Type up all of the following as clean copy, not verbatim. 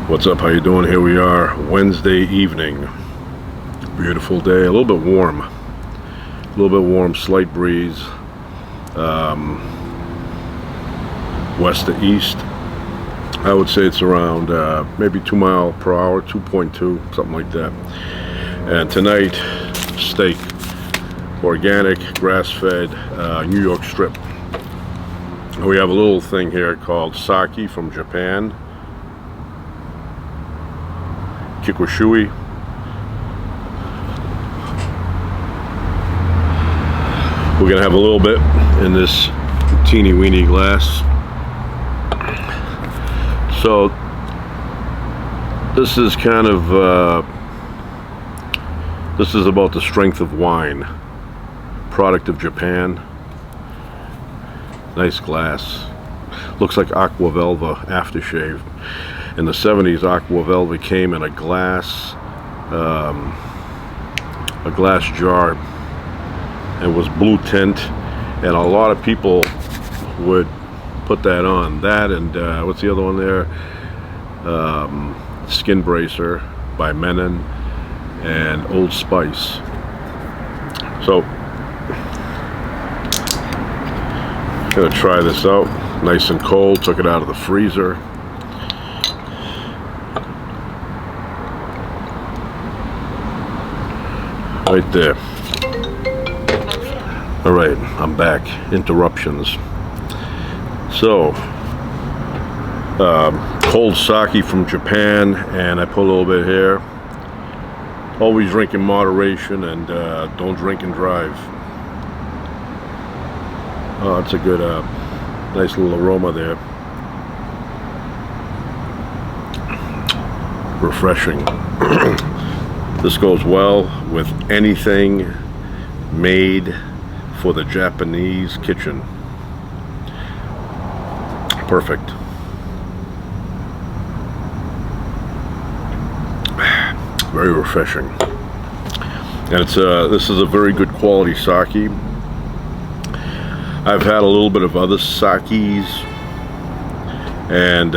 What's up? How you doing? Here we are, Wednesday evening. Beautiful day, a little bit warm. Slight breeze. West to east. I would say it's around maybe 2 miles per hour, 2.2, something like that. And tonight, steak, organic, grass-fed, New York strip. We have a little thing here called sake from Japan. Kikushui. We're gonna have a little bit in this teeny weeny glass. So this is kind of this is about the strength of wine, product of Japan. Nice glass. Looks like Aqua Velva aftershave. In the 70s, Aqua Velva came in a glass jar. It was blue tint, and a lot of people would put that on. That and what's the other one there? Skin Bracer by Menon and Old Spice. So, I'm gonna try this out. Nice and cold. Took it out of the freezer. Right there. All right, I'm back. Interruptions. So, cold sake from Japan, and I put a little bit here. Always drink in moderation, and don't drink and drive. Oh, it's a good, nice little aroma there. Refreshing. This goes well with anything made for the Japanese kitchen. Perfect. Very refreshing. And it's this is a very good quality sake. I've had a little bit of other sakes, and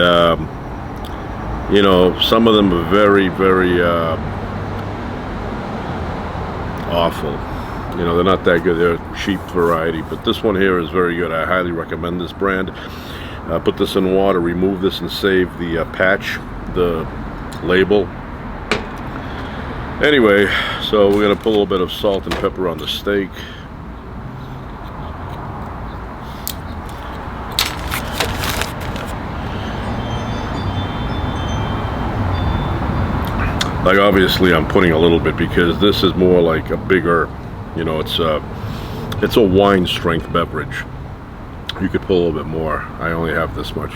you know, some of them are very, very awful. You know, they're not that good. They're a cheap variety, but this one here is very good. I highly recommend this brand. Put this in water, remove this, and save the patch, the label. Anyway, so we're gonna put a little bit of salt and pepper on the steak. Like, obviously I'm putting a little bit because this is more like a bigger, you know, it's a wine strength beverage. You could put a little bit more. I only have this much.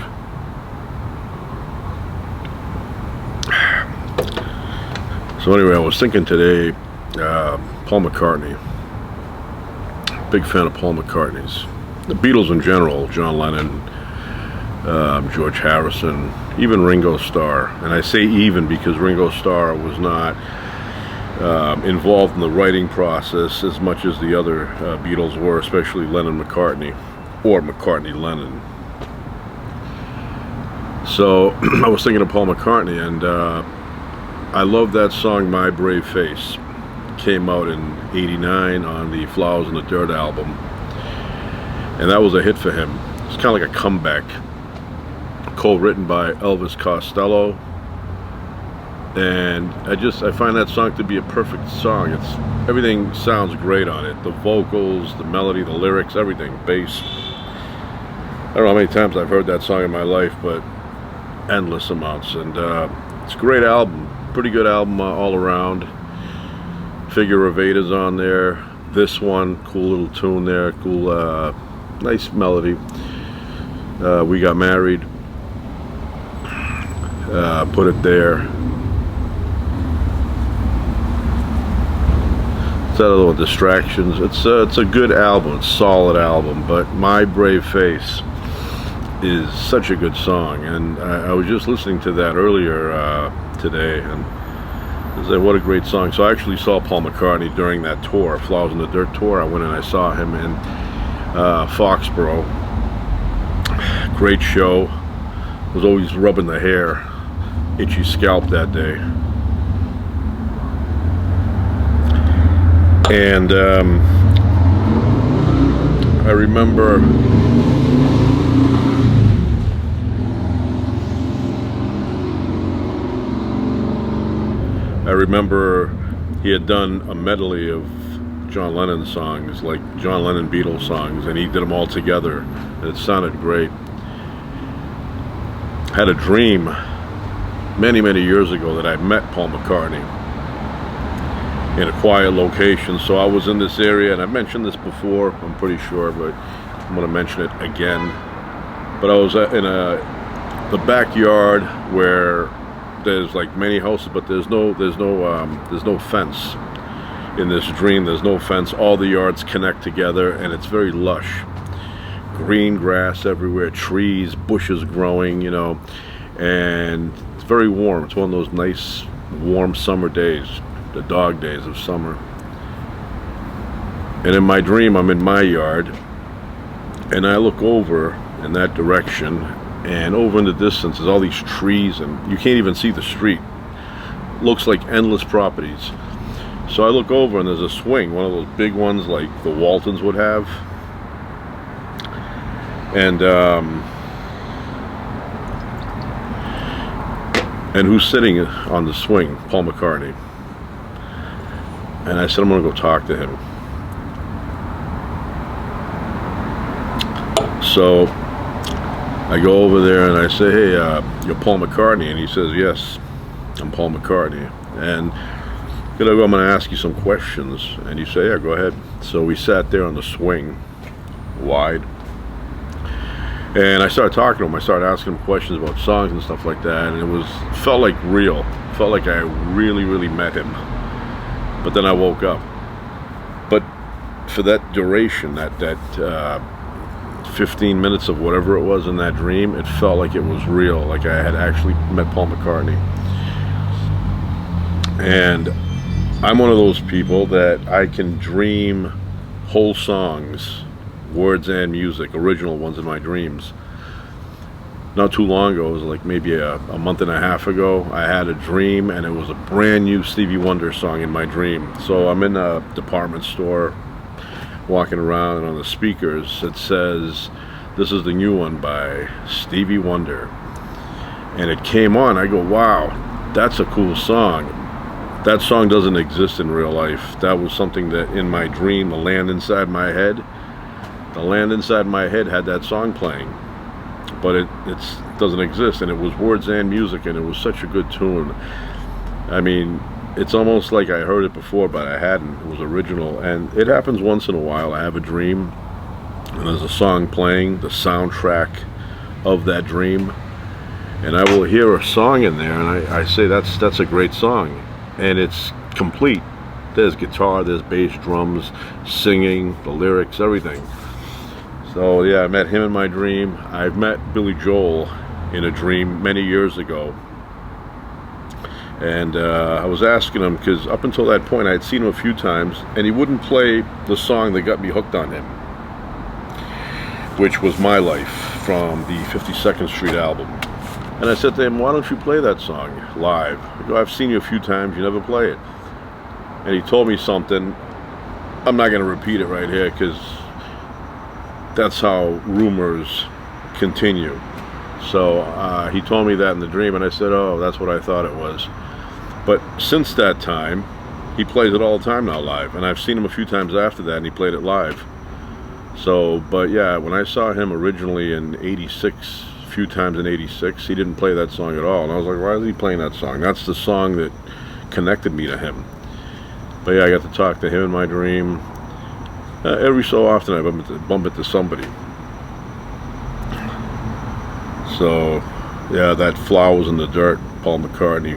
So anyway, I was thinking today, Paul McCartney. Big fan of Paul McCartney's. The Beatles in general, John Lennon, George Harrison, even Ringo Starr. And I say even because Ringo Starr was not involved in the writing process as much as the other Beatles were, especially Lennon-McCartney, or McCartney-Lennon. So I was thinking of Paul McCartney, and I love that song, My Brave Face. Came out in '89 on the Flowers in the Dirt album, and that was a hit for him. It's kind of like a comeback. Co-written by Elvis Costello, and I find that song to be a perfect song. Everything sounds great on it. The vocals, the melody, the lyrics, everything. Bass. I don't know how many times I've heard that song in my life, but endless amounts. And it's a great album. Pretty good album all around. Figure of Eight is on there. This one, cool little tune there. Cool, nice melody. We Got Married. Put it there. It's that other one, Distractions. It's a good album. It's a solid album. But My Brave Face is such a good song, and I was just listening to that earlier today, and I said, what a great song. So I actually saw Paul McCartney during that tour, Flowers in the Dirt tour. I went and I saw him in Foxborough. Great show. Was always rubbing the hair itchy scalp that day. And I remember he had done a medley of John Lennon songs, like John Lennon Beatles songs, and he did them all together, and it sounded great. Had a dream many years ago that I met Paul McCartney in a quiet location. So I was in this area, and I've mentioned this before, I'm pretty sure, but I'm going to mention it again. But I was in the backyard where there's like many houses, but there's no fence. In this dream, there's no fence. All the yards connect together, and it's very lush. Green grass everywhere, trees, bushes growing, you know, and it's very warm. It's one of those nice, warm summer days, the dog days of summer. And in my dream, I'm in my yard, and I look over in that direction, and over in the distance is all these trees, and you can't even see the street. Looks like endless properties. So I look over, and there's a swing, one of those big ones like the Waltons would have. And who's sitting on the swing? Paul McCartney. And I said, I'm going to go talk to him. So I go over there and I say, hey, you're Paul McCartney? And he says, yes, I'm Paul McCartney. And I'm going to ask you some questions. And you say, yeah, go ahead. So we sat there on the swing, wide. And I started talking to him. I started asking him questions about songs and stuff like that. And it felt like real. Felt like I really met him. But then I woke up. But for that duration, that 15 minutes of whatever it was in that dream, it felt like it was real. Like I had actually met Paul McCartney. And I'm one of those people that I can dream whole songs, words and music, original ones in my dreams. Not too long ago, it was like maybe a month and a half ago, I had a dream, and it was a brand new Stevie Wonder song in my dream. So I'm in a department store, walking around, and on the speakers it says, this is the new one by Stevie Wonder. And it came on. I go, wow, that's a cool song. That song doesn't exist in real life. That was something that in my dream, the land inside my head had that song playing. But it doesn't exist, and it was words and music, and it was such a good tune. I mean, it's almost like I heard it before, but I hadn't. It was original, and it happens once in a while. I have a dream, and there's a song playing, the soundtrack of that dream, and I will hear a song in there, and I say, that's a great song, and it's complete. There's guitar, there's bass, drums, singing, the lyrics, everything. So yeah, I met him in my dream. I've met Billy Joel in a dream many years ago. And I was asking him, because up until that point I had seen him a few times, and he wouldn't play the song that got me hooked on him, which was My Life from the 52nd Street album. And I said to him, why don't you play that song live? I go, I've seen you a few times, you never play it. And he told me something. I'm not going to repeat it right here, because that's how rumors continue. So he told me that in the dream, and I said, oh, that's what I thought it was. But since that time, he plays it all the time now live, and I've seen him a few times after that, and he played it live. So, but yeah, when I saw him originally in '86, a few times in '86, he didn't play that song at all, and I was like, why is he playing that song? That's the song that connected me to him. But yeah, I got to talk to him in my dream. Every so often I bump into somebody. So yeah, that Flowers in the Dirt, Paul McCartney.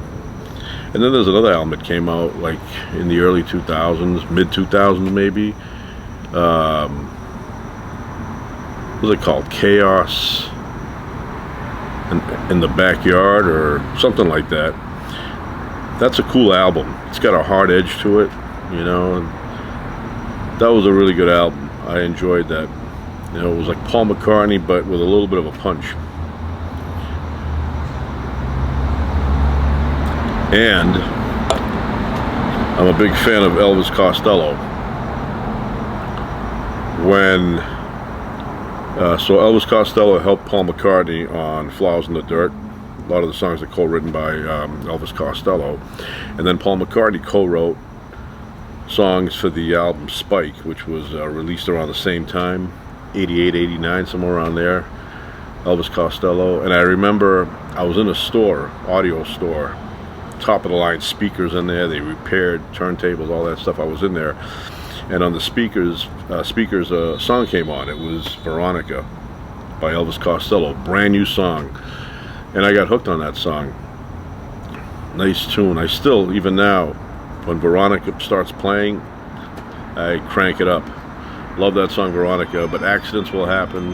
And then there's another album that came out like in the early 2000s, mid 2000s maybe. What was it called? Chaos in the Backyard or something like that. That's a cool album. It's got a hard edge to it, you know. And that was a really good album. I enjoyed that. You know, it was like Paul McCartney, but with a little bit of a punch. And I'm a big fan of Elvis Costello. So Elvis Costello helped Paul McCartney on Flowers in the Dirt. A lot of the songs are co-written by Elvis Costello. And then Paul McCartney co-wrote songs for the album Spike, which was released around the same time, 88, 89, somewhere around there. Elvis Costello. And I remember I was in a store, audio store, top of the line speakers in there. They repaired turntables, all that stuff. I was in there. And on the speakers, a song came on. It was Veronica by Elvis Costello, brand new song. And I got hooked on that song. Nice tune. I still, even now, when Veronica starts playing, I crank it up. Love that song, Veronica, but accidents will happen.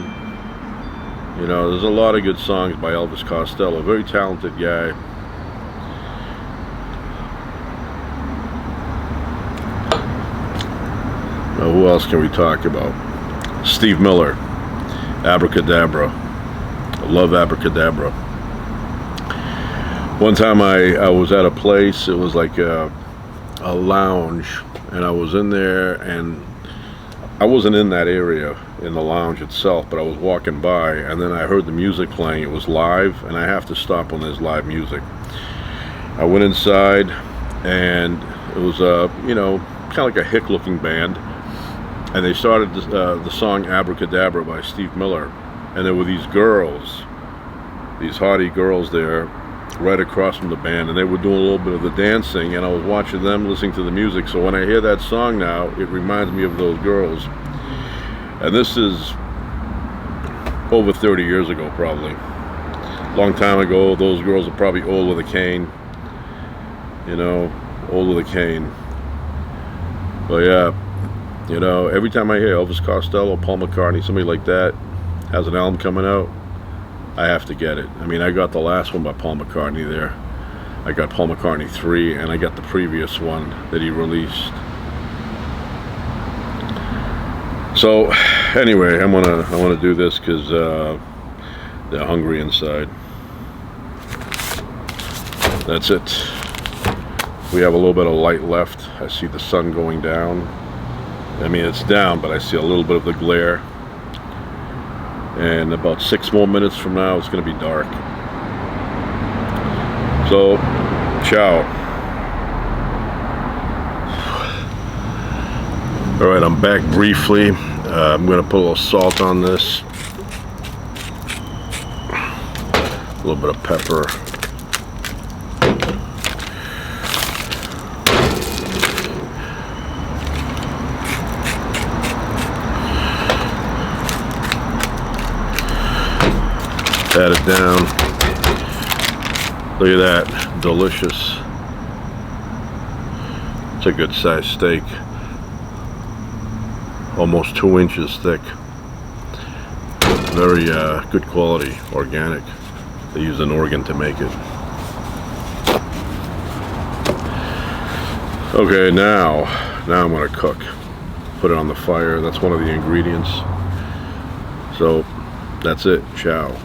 You know, there's a lot of good songs by Elvis Costello. Very talented guy. Who else can we talk about? Steve Miller, Abracadabra. I love Abracadabra. One time I was at a place, it was like a lounge, and I was in there, and I wasn't in that area in the lounge itself, but I was walking by, and then I heard the music playing. It was live, and I have to stop when there's live music. I went inside, and it was you know, kind of like a hick looking band. And they started the song Abracadabra by Steve Miller. And there were these girls, these haughty girls there, right across from the band. And they were doing a little bit of the dancing. And I was watching them, listening to the music. So when I hear that song now, it reminds me of those girls. And this is over 30 years ago, probably. Long time ago, those girls are probably old with a cane. You know, old with a cane. But yeah. You know, every time I hear Elvis Costello, Paul McCartney, somebody like that has an album coming out, I have to get it. I mean, I got the last one by Paul McCartney there. I got Paul McCartney 3, and I got the previous one that he released. So, anyway, I want to do this because they're hungry inside. That's it. We have a little bit of light left. I see the sun going down. I mean, it's down, but I see a little bit of the glare. And about 6 more minutes from now, it's going to be dark. So, ciao. Alright, I'm back briefly. I'm going to put a little salt on this. A little bit of pepper. Pat it down. Look at that, delicious. It's a good sized steak. Almost 2 inches thick. Very good quality, organic. They use an organ to make it. Okay, now I'm gonna cook. Put it on the fire. That's one of the ingredients. So that's it. Ciao.